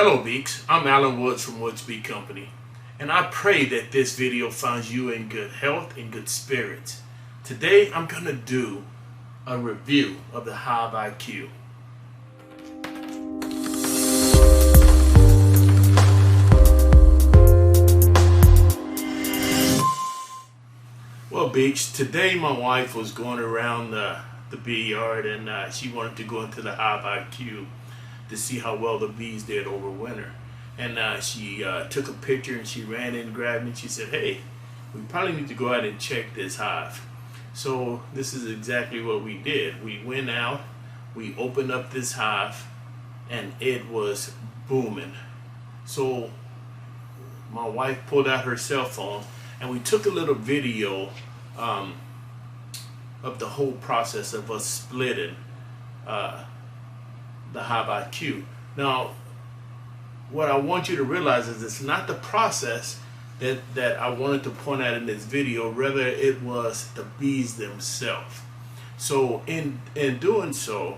Hello Beaks, I'm Alan Woods from Woods Bee Company, and I pray that this video finds you in good health and good spirits. Today I'm going to do a review of the Hive IQ. Well Beaks, today my wife was going around the bee yard and she wanted to go into the Hive IQ to see how well the bees did over winter. And she took a picture and she ran in and grabbed me and she said, hey, we probably need to go out and check this hive. So this is exactly what we did. We went out, we opened up this hive, and it was booming. So my wife pulled out her cell phone and we took a little video of the whole process of us splitting the Hive IQ. Now, what I want you to realize is it's not the process that I wanted to point out in this video, rather it was the bees themselves. So in doing so,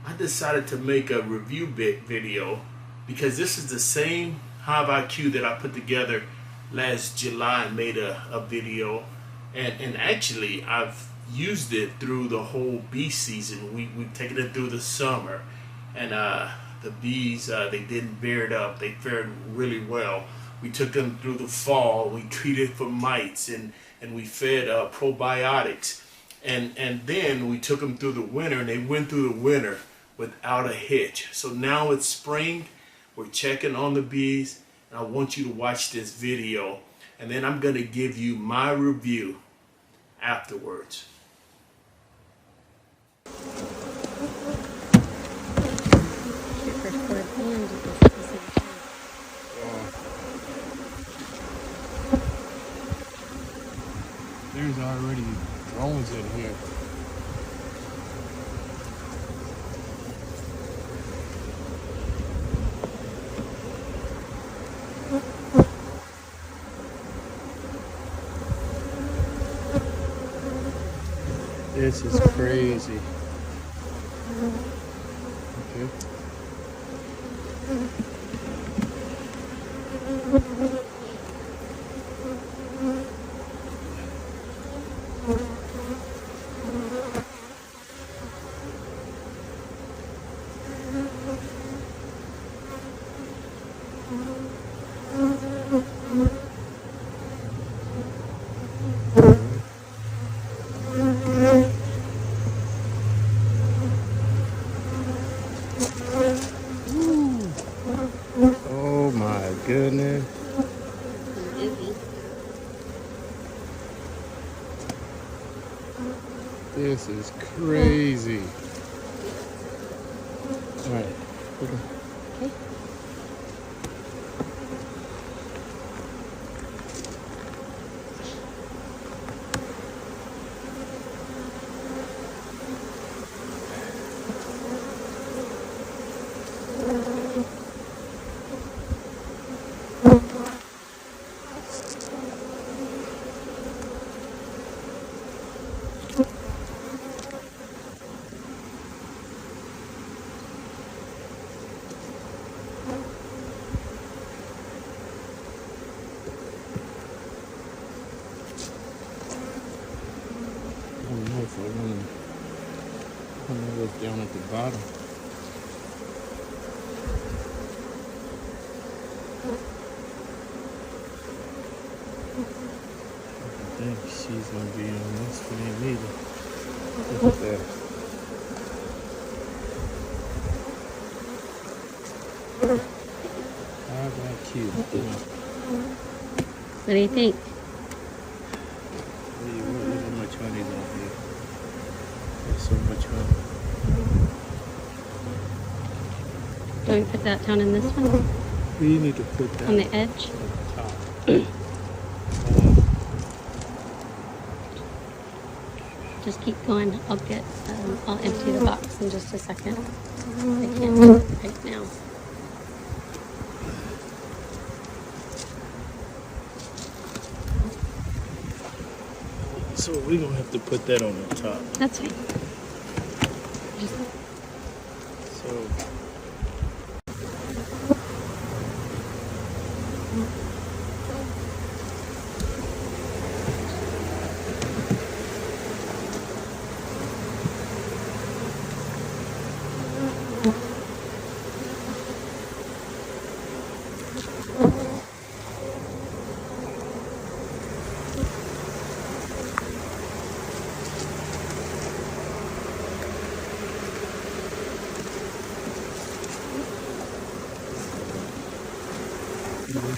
I decided to make a review video because this is the same Hive IQ that I put together last July and made a video, and actually I've used it through the whole bee season. We've taken it through the summer, and the bees, they didn't beard up. They fared really well. We took them through the fall. We treated for mites, and we fed probiotics. And then we took them through the winter, and they went through the winter without a hitch. So now it's spring. We're checking on the bees, and I want you to watch this video. And then I'm going to give you my review afterwards. There's already drones in here. This is crazy. Okay. Oh my goodness. This is crazy. All right. Okay. I don't know if I want to look down at the bottom. I think she's going to be on this one either. Look at that. Hive IQ. What do you think? Look how much honey's on here. There's so much honey. Do we put that down in this one? We need to put that On the edge? on the top. Just keep going. I'll empty the box in just a second. I can't do it right now. So we're going to have to put that on the top. That's fine. So Woo!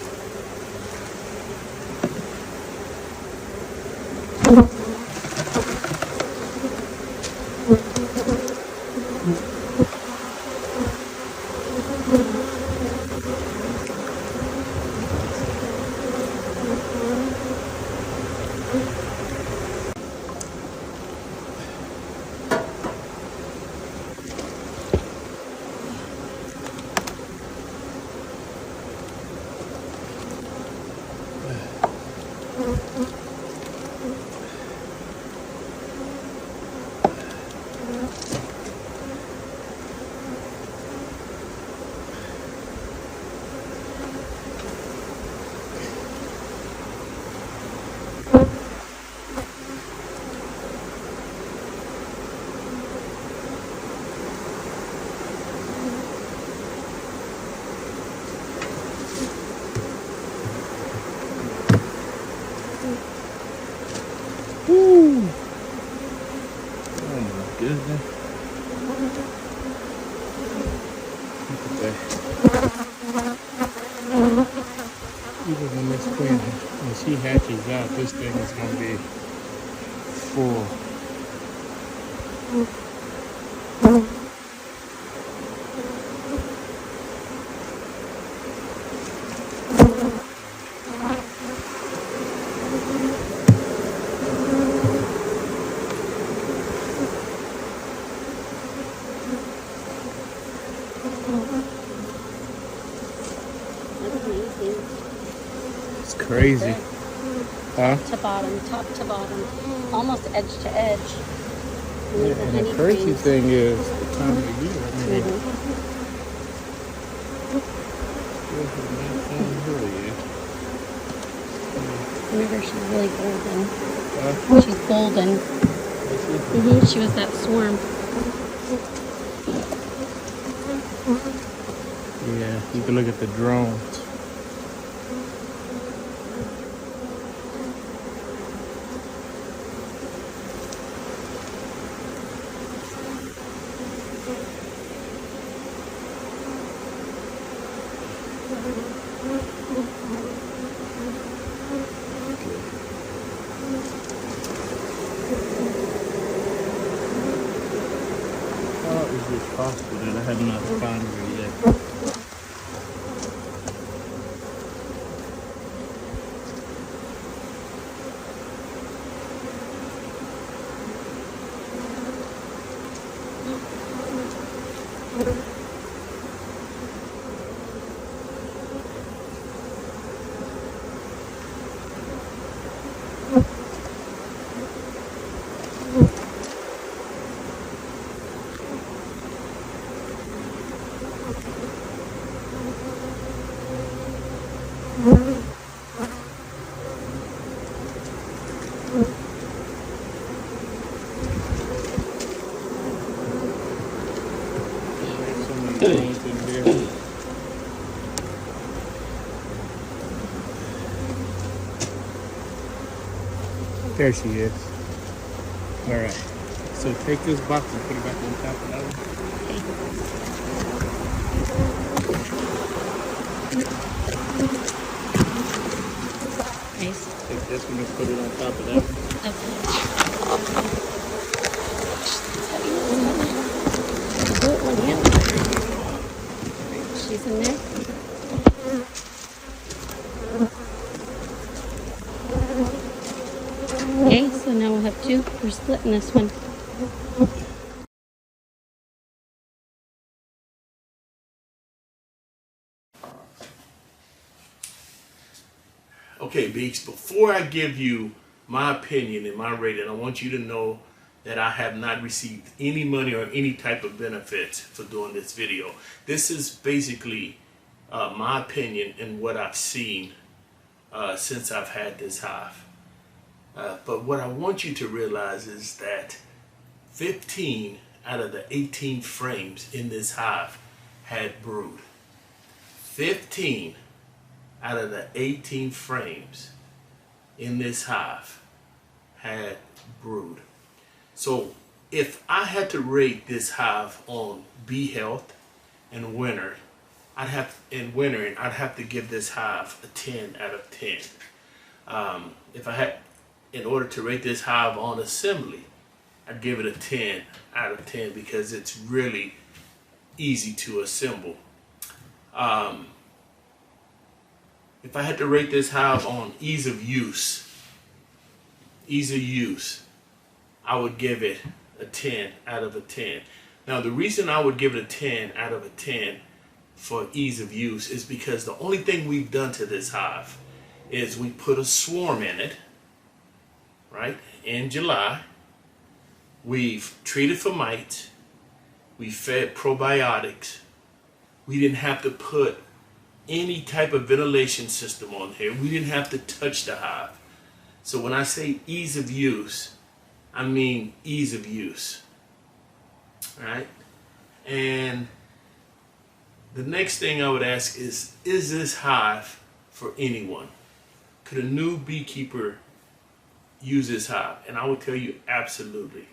Oh my goodness. Look at that. Even when this queen, when she hatches out, this thing is going to be full. It's crazy. Huh? Top to bottom, almost edge to edge. Yeah, and the crazy thing is the time of year. I mean, Remember, she's really golden. Huh? She's golden. She was that swarm. Yeah, you can look at the drones. How is it possible that I have not found her yet? Drones in here. There she is. All right. So take this box and put it back on top of that one. Nice. Take this one and put it on top of that one. Do it one hand. She's in there. Okay, so now we'll have two. We're splitting this one. Okay, Beaks, before I give you my opinion and my rating, I want you to know that I have not received any money or any type of benefits for doing this video. This is basically my opinion and what I've seen since I've had this hive. But what I want you to realize is that 15 out of the 18 frames in this hive had brood. 15 out of the 18 frames in this hive had brood. So if I had to rate this hive on bee health and winter, in wintering, I'd have to give this hive a 10 out of 10. If I had, in order to rate this hive on assembly, I'd give it a 10 out of 10 because it's really easy to assemble. If I had to rate this hive on ease of use, I would give it a 10 out of a 10. Now, the reason I would give it a 10 out of a 10 for ease of use is because the only thing we've done to this hive is we put a swarm in it, right, in July. We've treated for mites. We fed probiotics. We didn't have to put any type of ventilation system on here. We didn't have to touch the hive. So when I say ease of use, I mean ease of use, right? And the next thing I would ask is this hive for anyone? Could a new beekeeper use this hive? And I would tell you absolutely.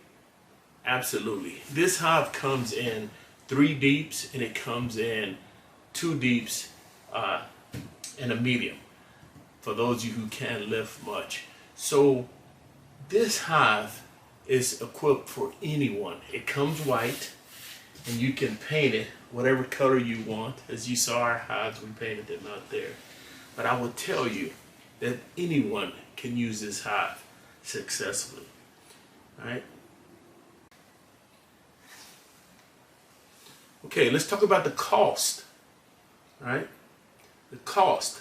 Absolutely. This hive comes in 3 deeps and it comes in 2 deeps and a medium for those of you who can't lift much. So this hive is equipped for anyone. It comes white and you can paint it whatever color you want. As you saw our hives, we painted them out there. But I will tell you that anyone can use this hive successfully. All right? Okay, let's talk about the cost. All right? The cost.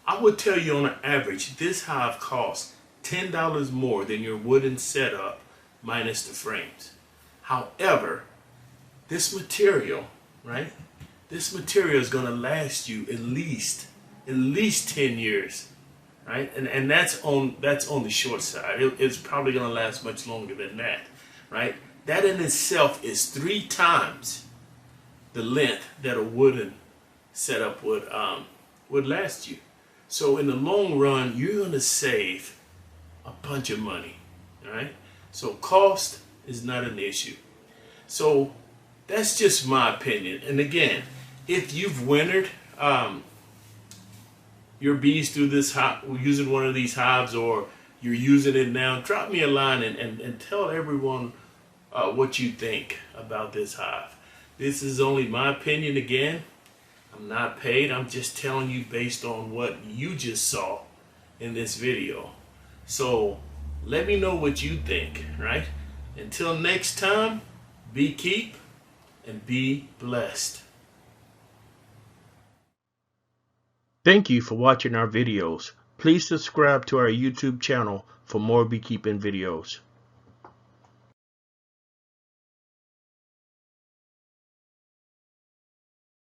I would tell you on an average, this hive costs $10 more than your wooden setup minus the frames. However, this material, right? This material is going to last you at least 10 years, right? And that's on the short side. It's probably going to last much longer than that, right? That in itself is 3 times the length that a wooden setup would last you. So in the long run, you're going to save a bunch of money, all right? So cost is not an issue. So that's just my opinion. And again, if you've wintered your bees through this hive, using one of these hives, or you're using it now, drop me a line and tell everyone what you think about this hive. This is only my opinion. Again, I'm not paid. I'm just telling you based on what you just saw in this video. So let me know what you think, right? Until next time, beekeep and be blessed. Thank you for watching our videos. Please subscribe to our YouTube channel for more beekeeping videos.